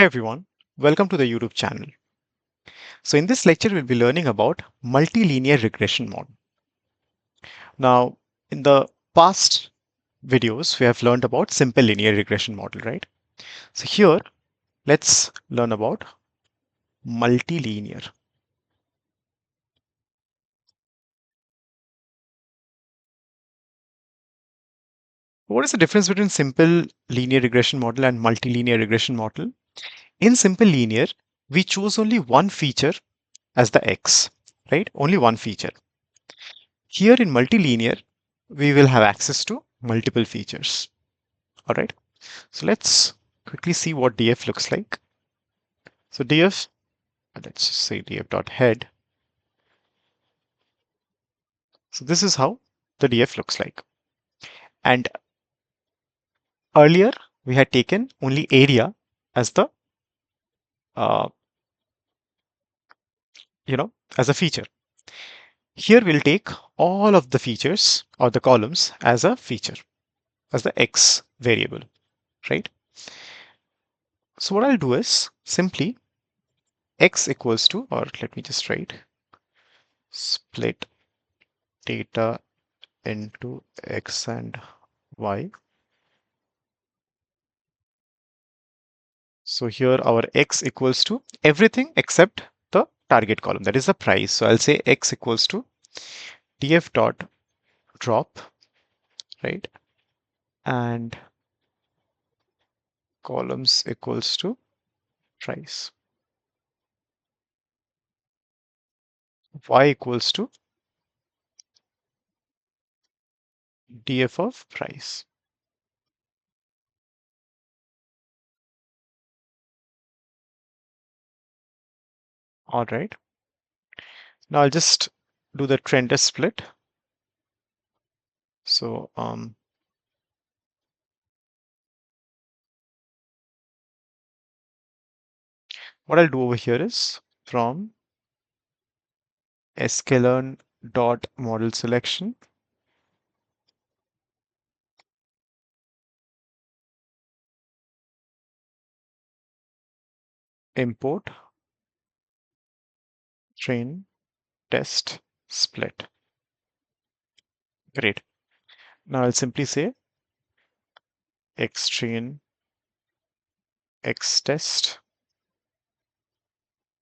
Hi everyone, welcome to the YouTube channel. So in this lecture, we'll be learning about multilinear regression model. Now, in the past videos, we have learned about simple linear regression model, right? So here, let's learn about multilinear. What is the difference between simple linear regression model and multilinear regression model? In simple linear, we choose only one feature as the x, right? Only one feature. Here in multilinear, we will have access to multiple features. All right. So let's quickly see what df looks like. So df, let's just say df.head. So this is how the df looks like. And earlier we had taken only area as the uh, as a feature. Here we'll take all of the features or the columns as a feature, as the x variable, right? So what I'll do is simply x equals to, or let me just write, split data into x and y. So here our x equals to everything except the target column, that is the price. So I'll say x equals to df dot drop, right? And columns equals to price. Y equals to df of price. All right. Now I'll just do the trend test split. So what I'll do over here is from sklearn dot model selection, import train test split. Great. Now I'll simply say x train x test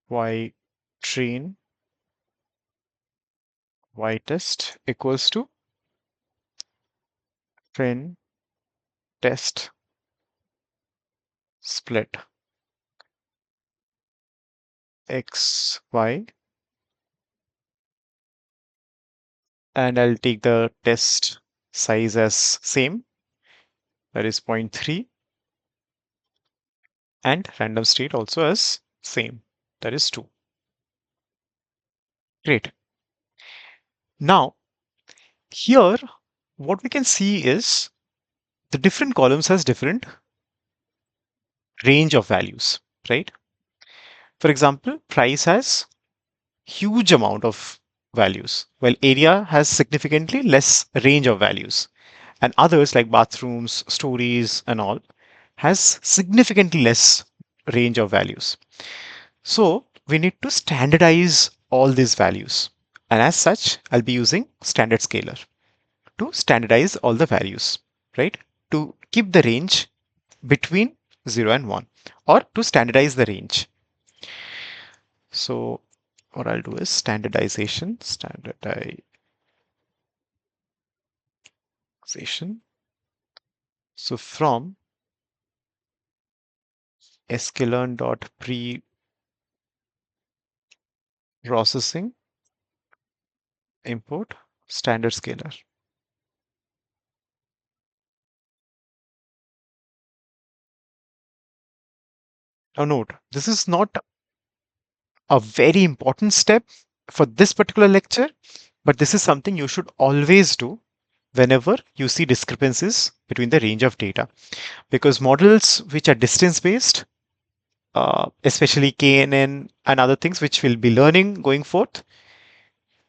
y train y test equals to train test split x y, and I'll take the test size as same, that is 0.3, and random state also as same, that is 2. Great. Now here what we can see is the different columns has different range of values, right? For example, price has huge amount of values, while area has significantly less range of values. And others like bathrooms, stories, and all has significantly less range of values. So we need to standardize all these values. And as such, I'll be using standard scaler to standardize all the values, right? To keep the range between 0 and 1, or to standardize the range. So what I'll do is standardization. So from sklearn.pre-processing, import standard scaler. Now note, this is not a very important step for this particular lecture, but this is something you should always do whenever you see discrepancies between the range of data, because models which are distance based, especially KNN and other things which we'll be learning going forth,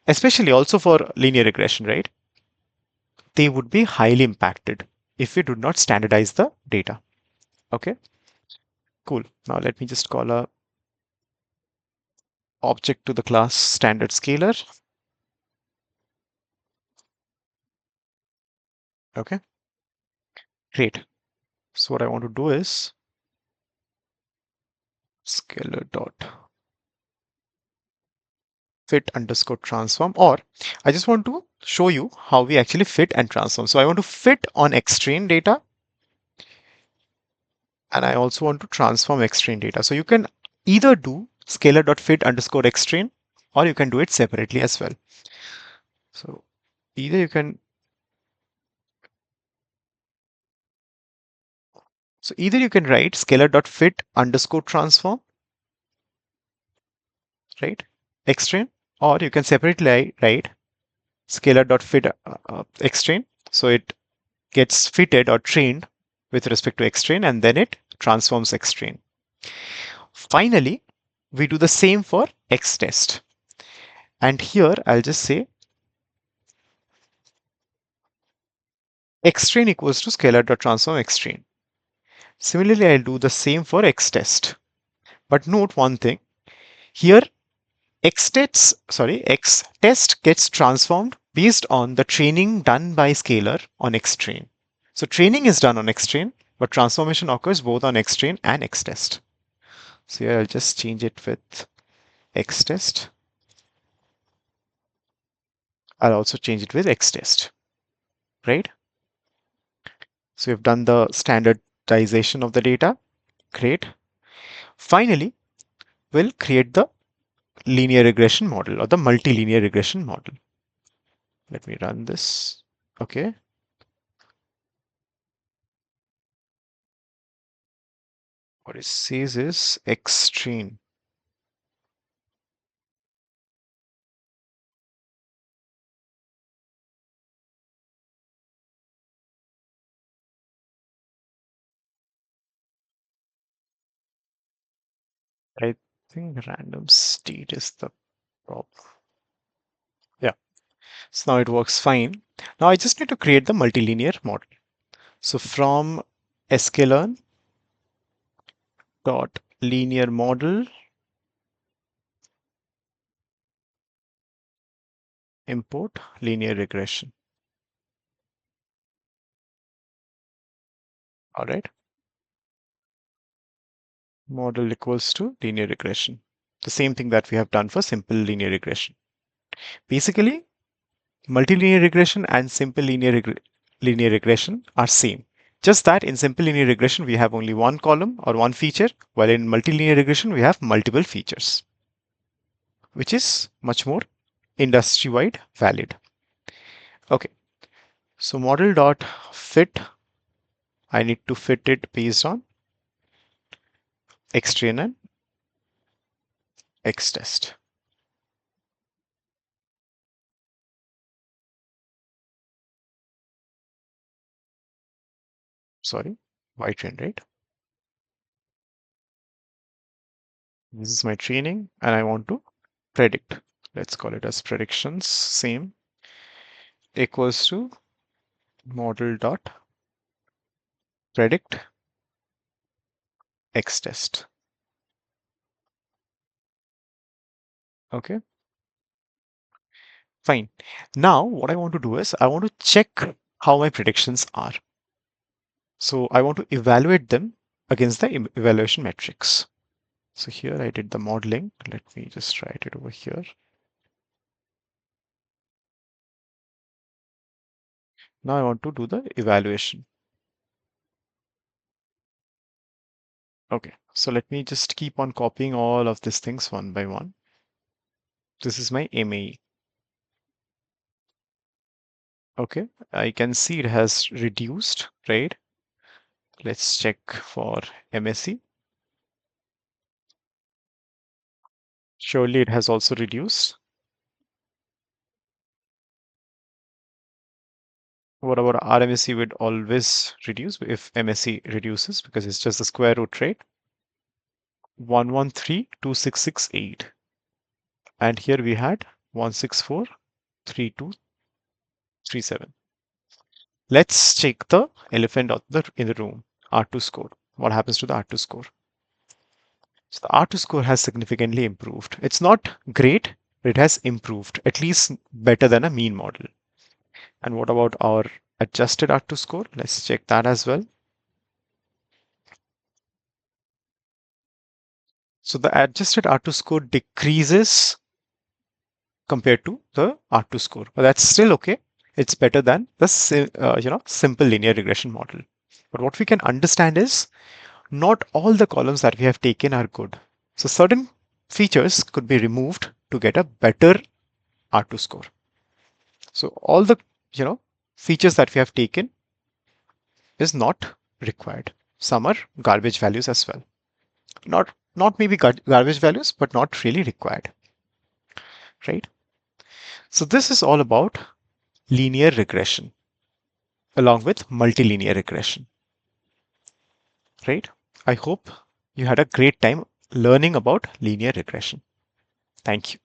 especially also for linear regression, right? They would be highly impacted if we do not standardize the data. Okay, Cool. Now let me just call a object to the class standard scalar. Okay, great. So what I want to do is scalar dot fit underscore transform, or I just want to show you how we actually fit and transform. So I want to fit on xtrain data, and I also want to transform xtrain data. So you can either do scalar dot fit underscore xtrain, or you can do it separately as well. So either you can write scalar dot fit underscore transform, right? Xtrain, or you can separately write scalar dot fit xtrain. So it gets fitted or trained with respect to xtrain, and then it transforms xtrain. Finally, we do the same for xtest. And here I'll just say xtrain equals to scalar dot transform xtrain. Similarly, I'll do the same for xtest. But note one thing. Here xtest gets transformed based on the training done by scalar on xtrain. So training is done on xtrain, but transformation occurs both on xtrain and xtest. So here I'll just change it with xtest. I'll also change it with xtest, right? So we've done the standardization of the data. Great. Finally, we'll create the linear regression model or the multilinear regression model. Let me run this. Okay. What it says is xtrain. I think random state is the problem. Yeah. So now it works fine. Now I just need to create the multilinear model. So from sklearn dot linear model import linear regression. All right. Model equals to linear regression. The same thing that we have done for simple linear regression. Basically, multilinear regression and simple linear regression are same. Just that in simple linear regression, we have only one column or one feature, while in multilinear regression, we have multiple features, which is much more industry-wide valid. Okay, so model dot fit, I need to fit it based on xtrain and xtest. Sorry, ytrain, right? This is my training, and I want to predict. Let's call it as predictions, same, equals to model dot predict xtest. Okay, fine. Now what I want to do is I want to check how my predictions are. So I want to evaluate them against the evaluation metrics. So here I did the modeling. Let me just write it over here. Now I want to do the evaluation. Okay, so let me just keep on copying all of these things one by one. This is my MAE. Okay, I can see it has reduced, right? Let's check for MSE. Surely it has also reduced. What about RMSE would always reduce if MSE reduces because it's just the square root, right? 113,2668. And here we had 164,3237. Let's check the elephant in the room, R2 score. What happens to the R2 score? So the R2 score has significantly improved. It's not great, but it has improved, at least better than a mean model. And what about our adjusted R2 score? Let's check that as well. So the adjusted R2 score decreases compared to the R2 score, but that's still okay. It's better than the simple linear regression model. But what we can understand is not all the columns that we have taken are good. So certain features could be removed to get a better R2 score. So all the features that we have taken is not required. Some are garbage values as well. Not maybe garbage values, but not really required, right? So this is all about linear regression along with multilinear regression, right? I hope you had a great time learning about linear regression. Thank you.